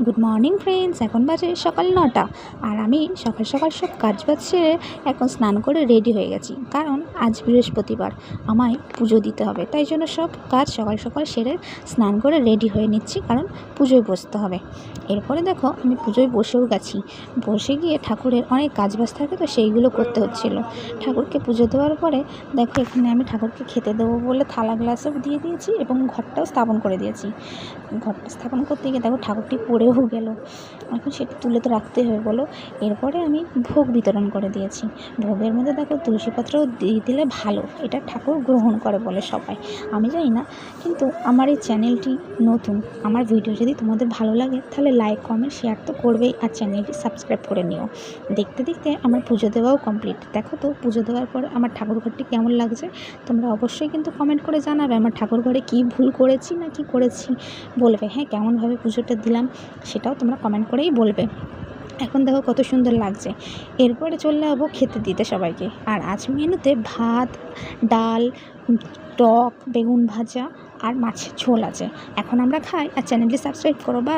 Good morning friends, এখন বাজে সকাল 9টা। আর আমি সকাল সকাল সব কাজবাজ সেরে এখন স্নান করে রেডি হয়ে গেছি, কারণ আজ বৃহস্পতিবার, আমায় পুজো দিতে হবে। তাই জন্য সব কাজ সকাল সকাল সেরে স্নান করে রেডি হয়ে নিচ্ছি, কারণ পুজোয় বসতে হবে। এরপরে দেখো আমি পুজোয় বসেও গেছি। বসে গিয়ে ঠাকুরের অনেক কাজবাজ থাকে, তো সেইগুলো করতে হচ্ছিল। ঠাকুরকে পুজো দেওয়ার পরে দেখো এখানে আমি ঠাকুরকে খেতে দেবো বলে থালা গ্লাসও দিয়ে দিয়েছি এবং ঘরটাও স্থাপন করে দিয়েছি। ঘরটা স্থাপন করতে গিয়ে দেখো ঠাকুরটি পড়েও গেল, এখন সেটা তুলে তো রাখতে হবে বলো। এরপরে আমি ভোগ বিতরণ করে দিয়েছি। ভোগের মধ্যে দেখো তুলসীপত্রও দিয়ে দিলে ভালো, এটা ঠাকুর গ্রহণ করে বলে সবাই। আমি জানি না, কিন্তু আমার এই চ্যানেলটি নতুন। আমার ভিডিও যদি তোমাদের ভালো লাগে তাহলে লাইক কমেন্ট শেয়ার তো করবেই, আর চ্যানেলটি সাবস্ক্রাইব করে নিও। দেখতে দেখতে আমার পুজো দেওয়াও কমপ্লিট। দেখো তো পুজো দেওয়ার পর আমার ঠাকুর ঘরটি কেমন লাগছে তোমরা অবশ্যই কিন্তু কমেন্ট করে জানাবে। আমার ঠাকুর ঘরে কী ভুল করেছি না কি করেছি বলবে। হ্যাঁ, কেমনভাবে পুজোটা দিলাম সেটাও তোমরা কমেন্ট করেই বলবে। এখন দেখো কত সুন্দর লাগছে। এরপরে চলে যাবো খেতে দিতে সবাইকে। আর আজ মেনুতে ভাত, ডাল, টক, বেগুন ভাজা আর মাছের ঝোল আছে। এখন আমরা খাই, আর চ্যানেলটি সাবস্ক্রাইব করো। বা